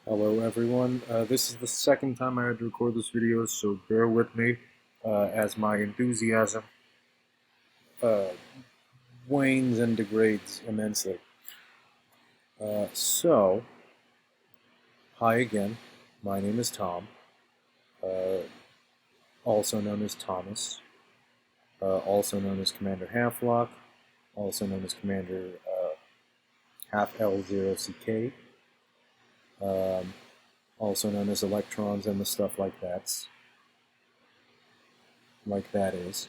Hello everyone, this is the second time I had to record this video, so bear with me as my enthusiasm uh, wanes and degrades immensely. Hi again, my name is Tom, uh, also known as Thomas, also known as Commander Half-Lock, also known as Commander Half-L0CK, also known as Electrons and the stuff like that is.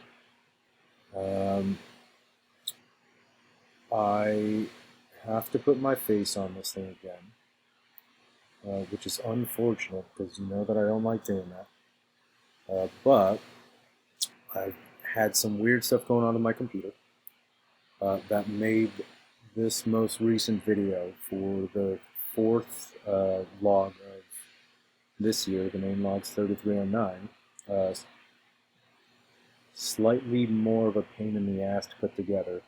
I have to put my face on this thing again, which is unfortunate because you know that I don't like doing that. But I've had some weird stuff going on my computer that made this most recent video for the fourth log of this year, the Nain Logs 3309, slightly more of a pain in the ass to put together,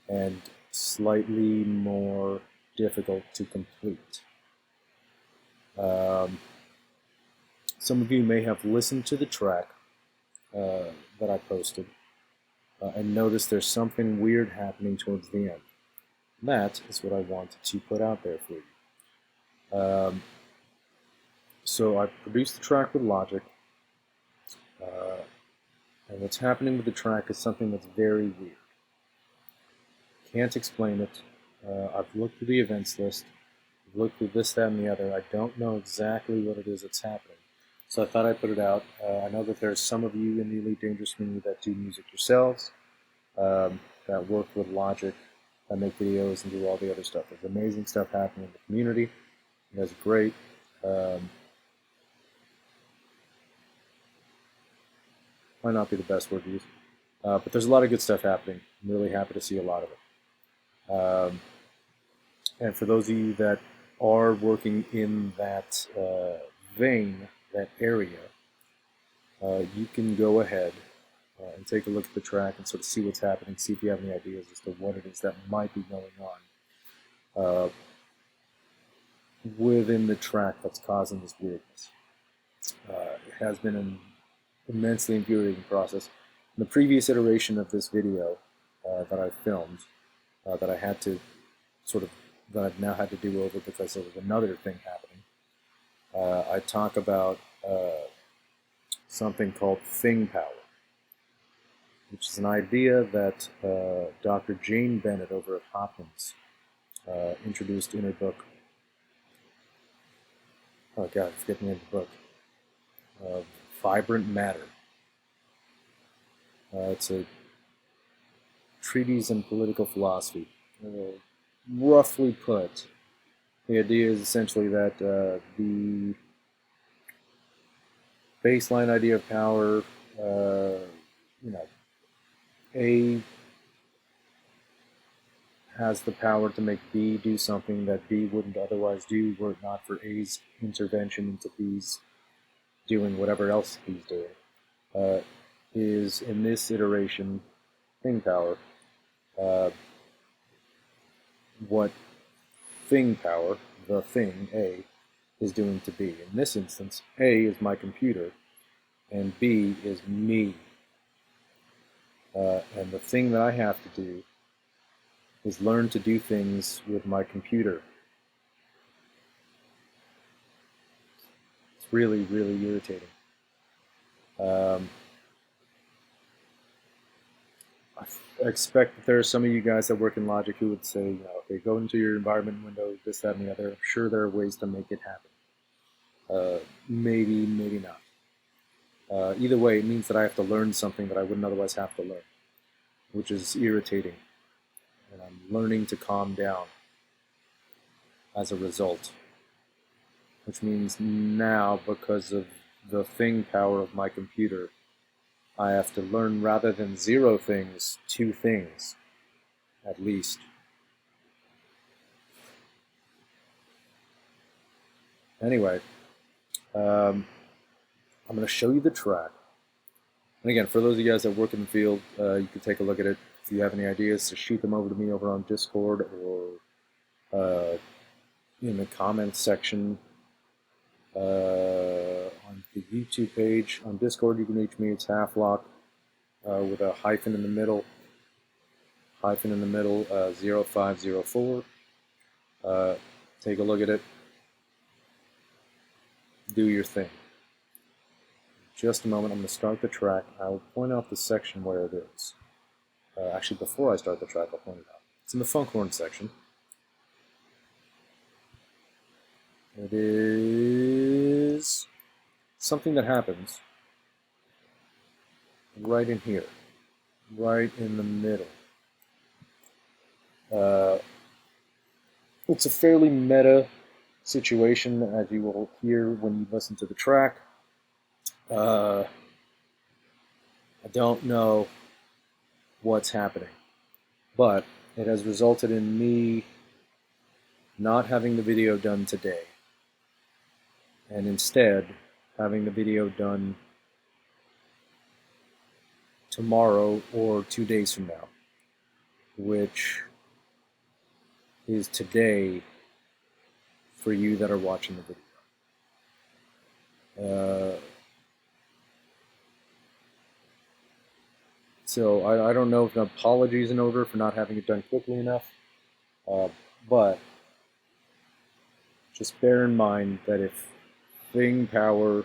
and slightly more difficult to complete. Some of you may have listened to the track that I posted and noticed there's something weird happening towards the end. That is what I wanted to put out there for you. So I produced the track with Logic, and what's happening with the track is something that's very weird. Can't explain it. I've looked through the events list, I've looked through this, that, and the other. I don't know exactly what it is that's happening. So I thought I'd put it out. I know that there's some of you in the Elite Dangerous community that do music yourselves, that work with Logic, that make videos and do all the other stuff. There's amazing stuff happening in the community. You guys are great. Might not be the best word to use, but there's a lot of good stuff happening. I'm really happy to see a lot of it. And for those of you that are working in that vein, that area, you can go ahead and take a look at the track and sort of see what's happening, see if you have any ideas as to what it is that might be going on within the track that's causing this weirdness. It has been an immensely infuriating process. In the previous iteration of this video that I filmed, that I had to that I've now had to do over because there was another thing happening, I talk about something called thing power, which is an idea that Dr. Jane Bennett over at Hopkins introduced in her book. Oh God, I forget the name of the book. Vibrant Matter. It's a treatise in political philosophy. Roughly put, the idea is essentially that the baseline idea of power, A has the power to make B do something that B wouldn't otherwise do were it not for A's intervention into B's doing whatever else B's doing, is in this iteration thing power. What thing power, the thing, A, is doing to B. In this instance, A is my computer, and B is me. And the thing that I have to do is learn to do things with my computer. It's really, really irritating. I expect that there are some of you guys that work in Logic who would say, okay, go into your environment window, this, that, and the other. I'm sure there are ways to make it happen. Maybe, maybe not. Either way, it means that I have to learn something that I wouldn't otherwise have to learn, which is irritating. And I'm learning to calm down as a result. Which means now, because of the thing power of my computer, I have to learn, rather than 0 things, 2 things, at least. Anyway, I'm going to show you the track. And again, for those of you guys that work in the field, you can take a look at it. If you have any ideas, to shoot them over to me over on Discord or in the comments section on the YouTube page. On Discord, you can reach me. It's Half-Lock with a hyphen in the middle. 0504. Take a look at it. Do your thing. Just a moment, I'm going to start the track. I'll point out the section where it is. Actually, before I start the track, I'll point it out. It's in the funk horn section. It is something that happens right in here, right in the middle. It's a fairly meta situation, as you will hear when you listen to the track. I don't know what's happening, but it has resulted in me not having the video done today, and instead having the video done tomorrow or 2 days from now, which is today for you that are watching the video. So I don't know if an apology is in order for not having it done quickly enough, but just bear in mind that if thing power,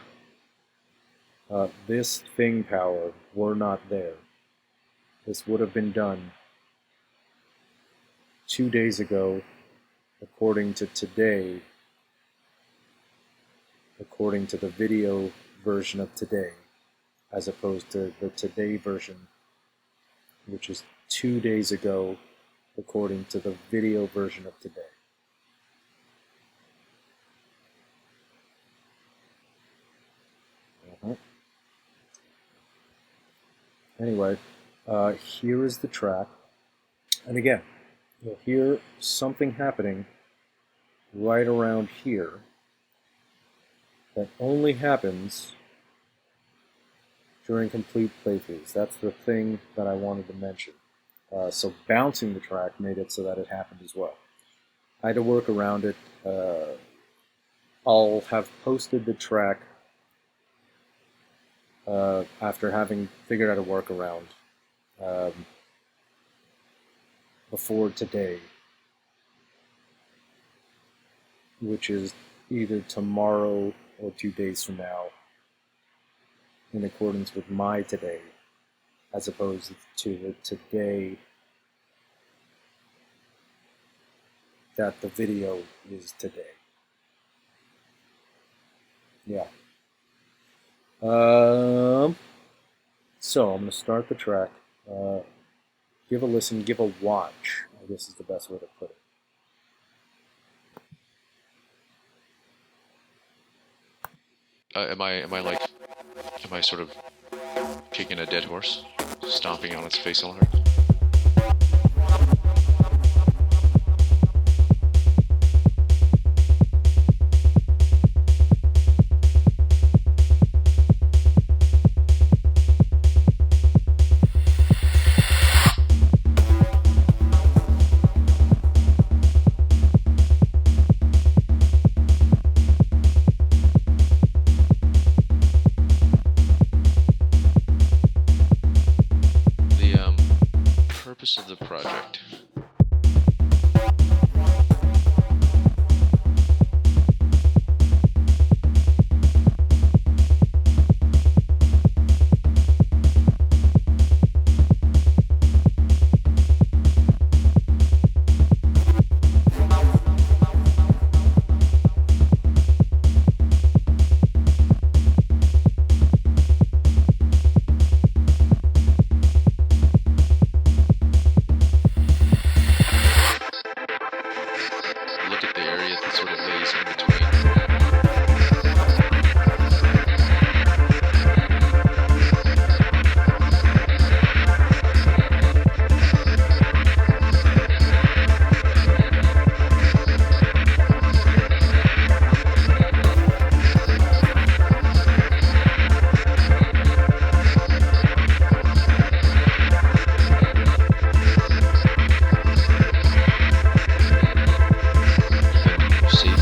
this thing power were not there, this would have been done 2 days ago, according to today, according to the video version of today, as opposed to the today version, which is 2 days ago, according to the video version of today. Anyway, here is the track, and again, you'll hear something happening right around here that only happens during complete playthroughs. That's the thing that I wanted to mention. So bouncing the track made it so that it happened as well. I had to work around it. I'll have posted the track after having figured out a workaround before today, which is either tomorrow or 2 days from now, in accordance with my today, as opposed to the today that the video is today. Yeah. So I'm going to start the track. Give a listen, give a watch, I guess is the best way to put it. Am I sort of kicking a dead horse, stomping on its face all hard? Of the project. See?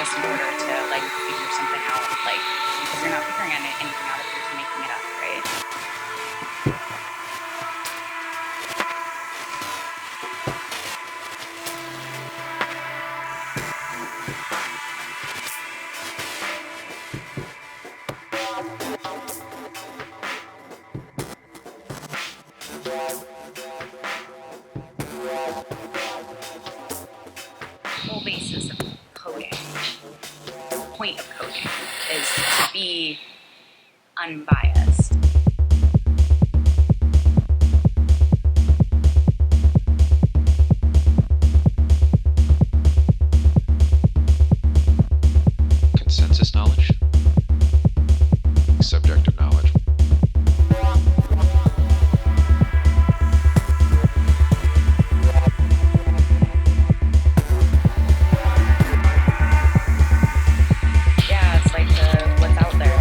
just in order to like figure something out, like because you're not figuring anything out if you're just making it up, right? The whole basis of coding, the point of coding, is to be unbiased. Consensus knowledge? Subjective knowledge. Yeah, it's like what's out there.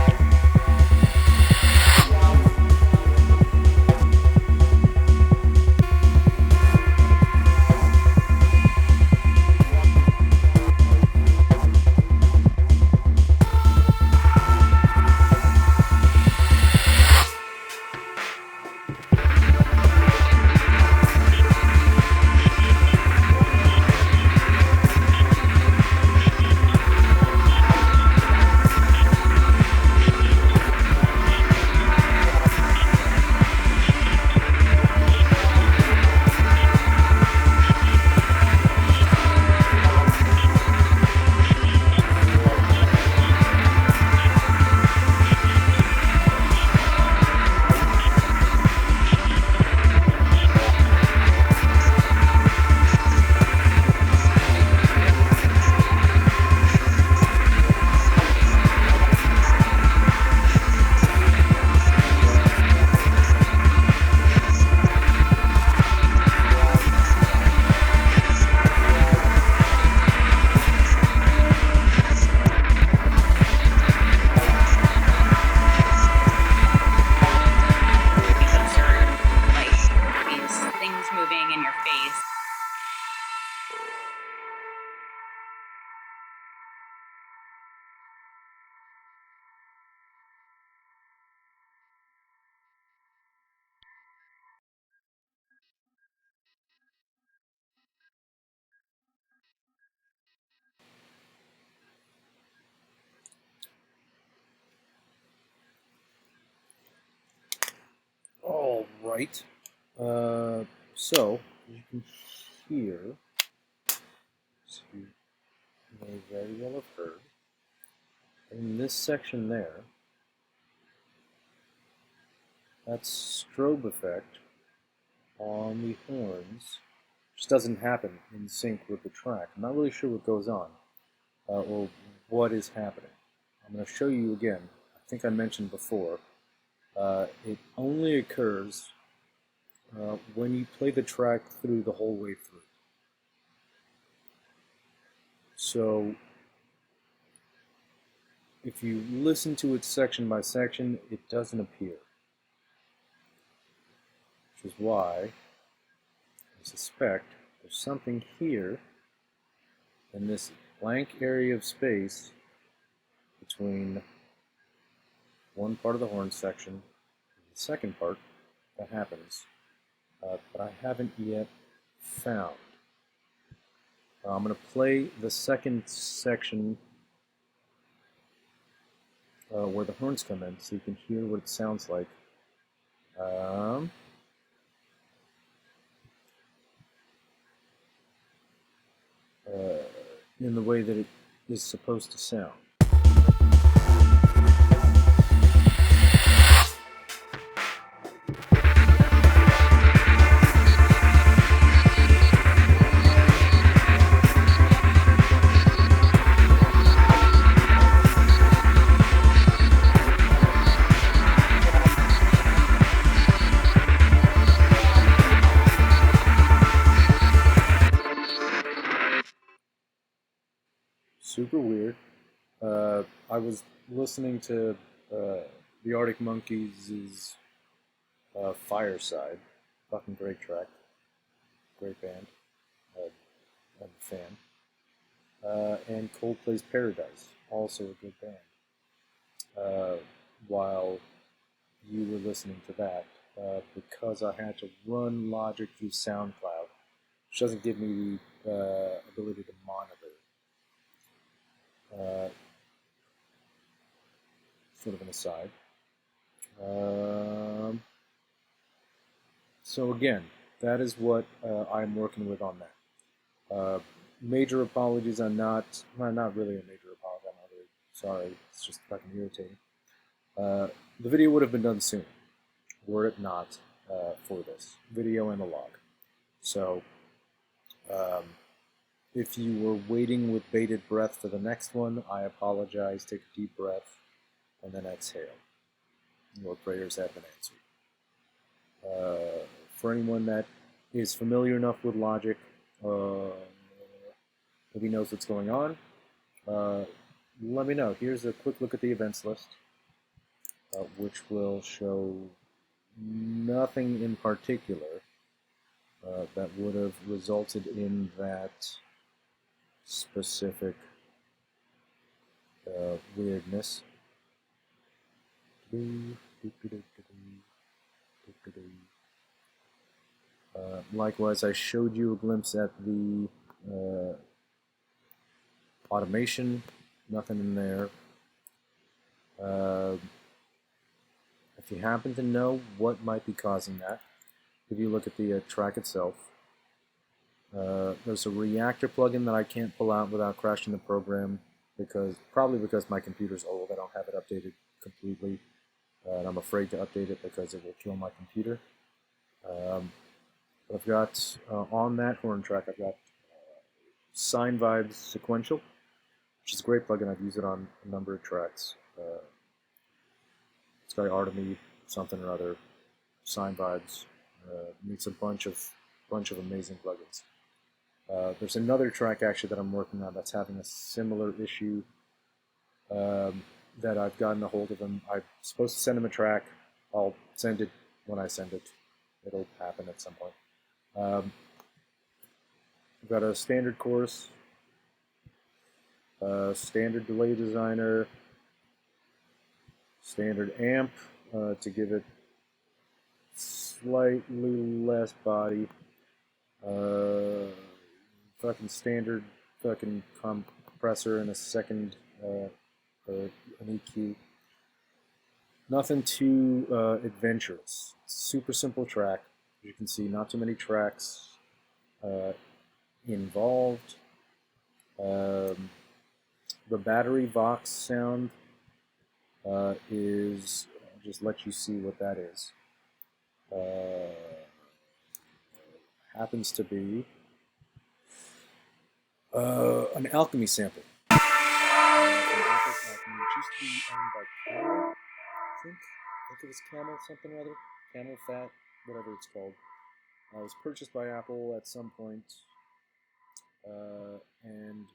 Moving in your face. All right. So you can hear, as you may very well have heard, in this section there, that strobe effect on the horns just doesn't happen in sync with the track. I'm not really sure what goes on or what is happening. I'm going to show you again. I think I mentioned before. It only occurs when you play the track through the whole way through. So if you listen to it section by section, it doesn't appear. Which is why I suspect there's something here in this blank area of space between one part of the horn section and the second part that happens, but I haven't yet found. I'm going to play the second section where the horns come in so you can hear what it sounds like. In the way that it is supposed to sound. Super weird. I was listening to the Arctic Monkeys' Fireside. Fucking great track. Great band. I'm a fan. and Coldplay's Paradise, also a good band. While you were listening to that, because I had to run Logic through SoundCloud, which doesn't give me the ability to monitor. Sort of an aside. So again, that is what I'm working with on that. Major apologies on not really a major apology, I'm not really sorry, it's just fucking irritating. The video would have been done soon, were it not for this video and the log. So, if you were waiting with bated breath for the next one, I apologize. Take a deep breath and then exhale. Your prayers have been answered. For anyone that is familiar enough with Logic, maybe knows what's going on, let me know. Here's a quick look at the events list, which will show nothing in particular that would have resulted in that specific weirdness. Likewise, I showed you a glimpse at the automation. Nothing in there. If you happen to know what might be causing that, if you look at the track itself, there's a reactor plugin that I can't pull out without crashing the program, probably because my computer's old. I don't have it updated completely, and I'm afraid to update it because it will kill my computer. I've got on that horn track, I've got Sine Vibes Sequential, which is a great plugin. I've used it on a number of tracks. This guy Artemy something or other, Sine Vibes, makes a bunch of amazing plugins. There's another track actually that I'm working on that's having a similar issue that I've gotten a hold of him. I'm supposed to send him a track. I'll send it when I send it. It'll happen at some point. I've got a standard chorus, standard delay designer, standard amp to give it slightly less body, fucking standard fucking compressor and a second an EQ. Nothing too adventurous. Super simple track. As you can see, not too many tracks involved. The battery Vox sound is, I'll just let you see what that is. Happens to be an Alchemy sample. From Apple's Alchemy, which used to be owned by Camel, I think it was Camel something or other. Camel Fat, whatever it's called. It was purchased by Apple at some point, and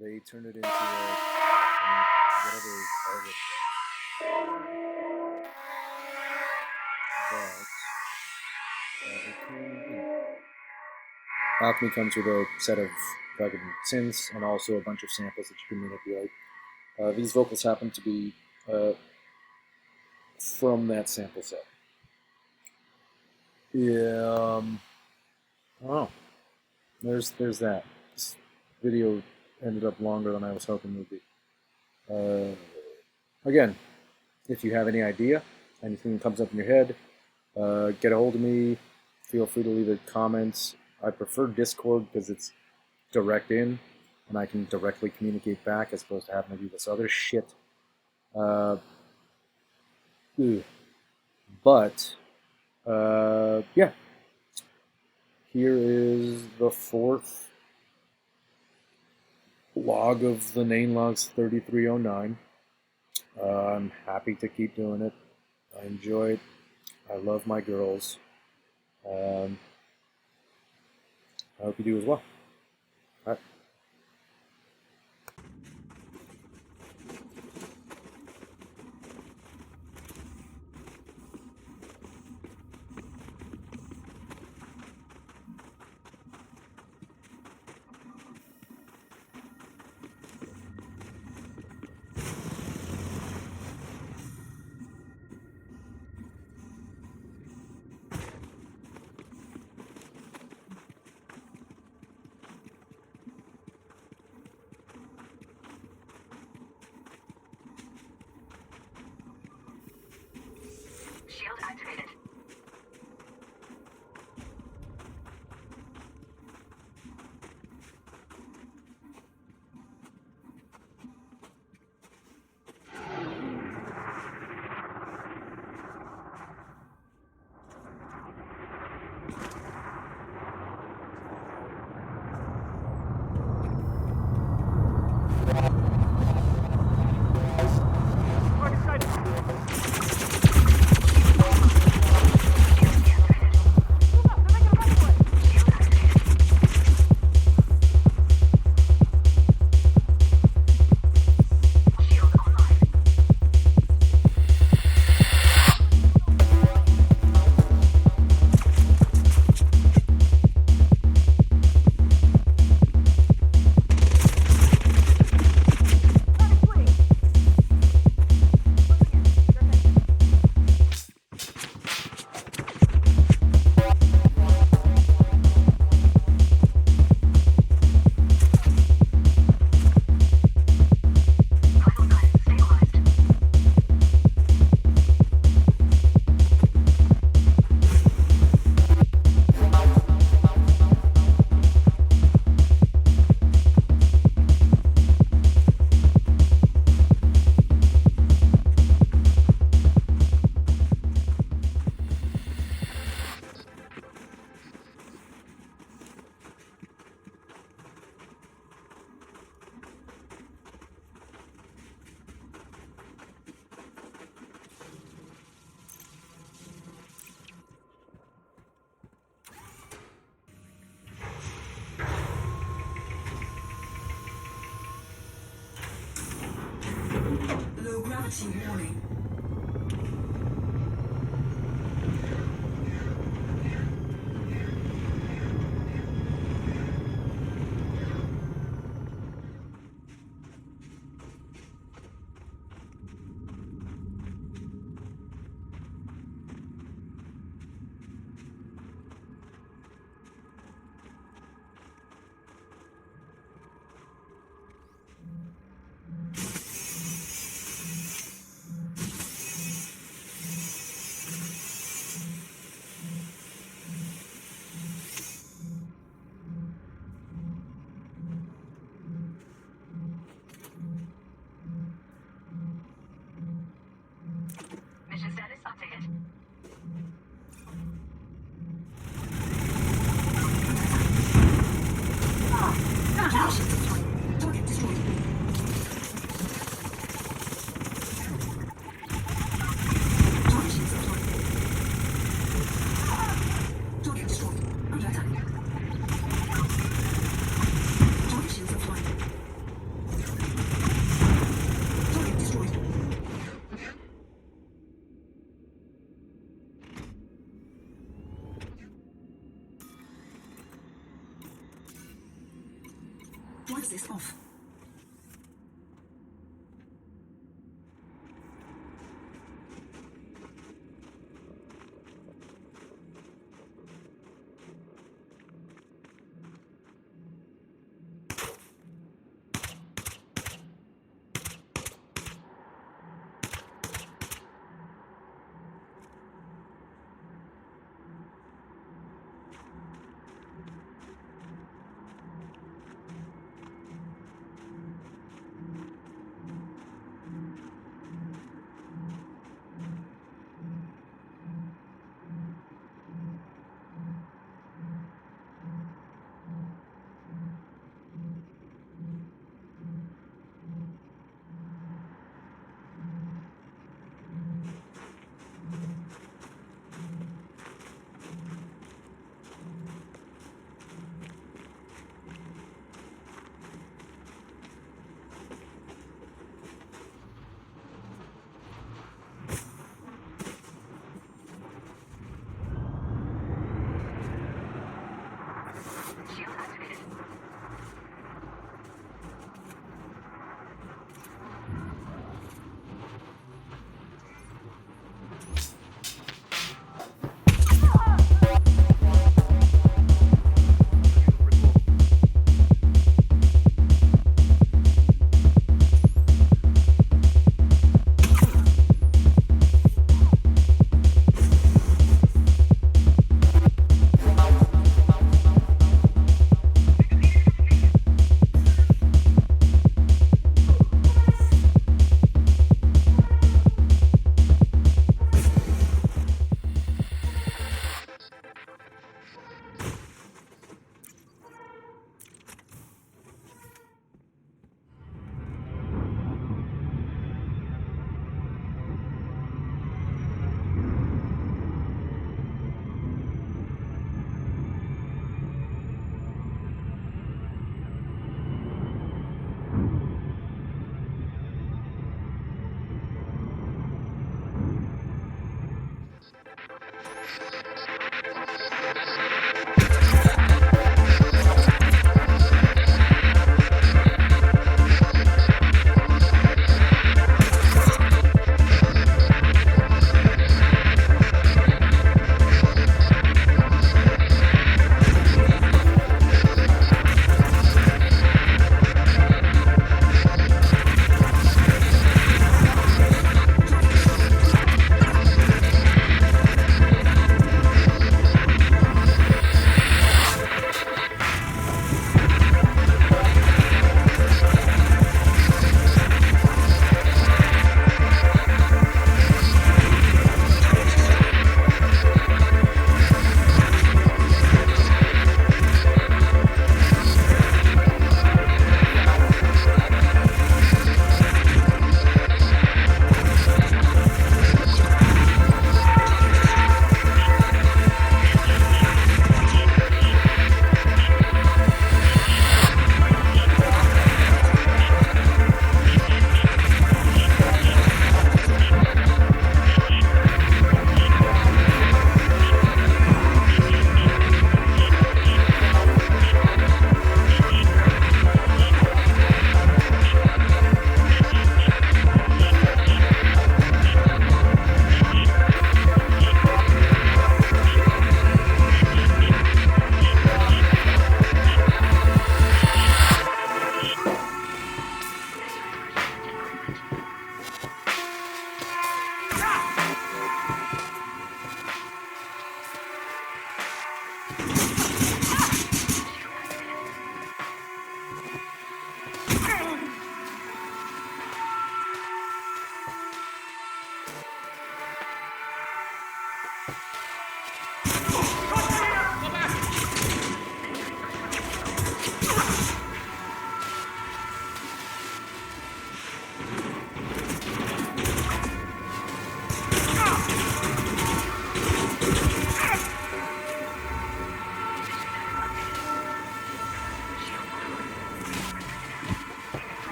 they turned it into whatever it Alchemy comes with a set of fucking synths and also a bunch of samples that you can manipulate. These vocals happen to be from that sample set. Yeah, I don't know. There's that. This video ended up longer than I was hoping it would be. Again, if you have any idea, anything that comes up in your head, get a hold of me. Feel free to leave it comments. I prefer Discord because it's direct in, and I can directly communicate back as opposed to having to do this other shit. But, yeah. Here is the fourth log of the Nain Logs 3309. I'm happy to keep doing it. I enjoy it. I love my girls. I hope you do as well. All right. Emergency warning. Mission status updated. Target destroyed. Target destroyed. Target destroyed. Target destroyed. Good attack. Target shields offline. Target destroyed. Drive this off.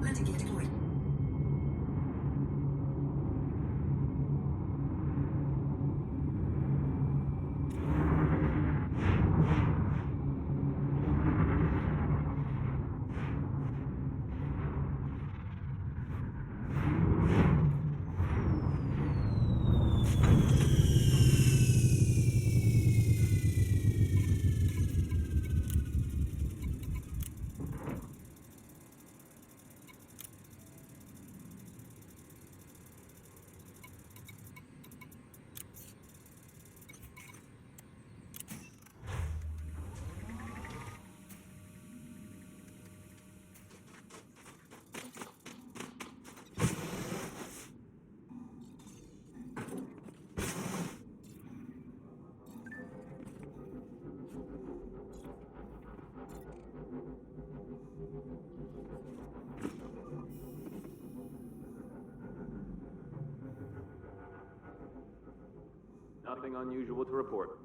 Landing gear deployed. Nothing unusual to report.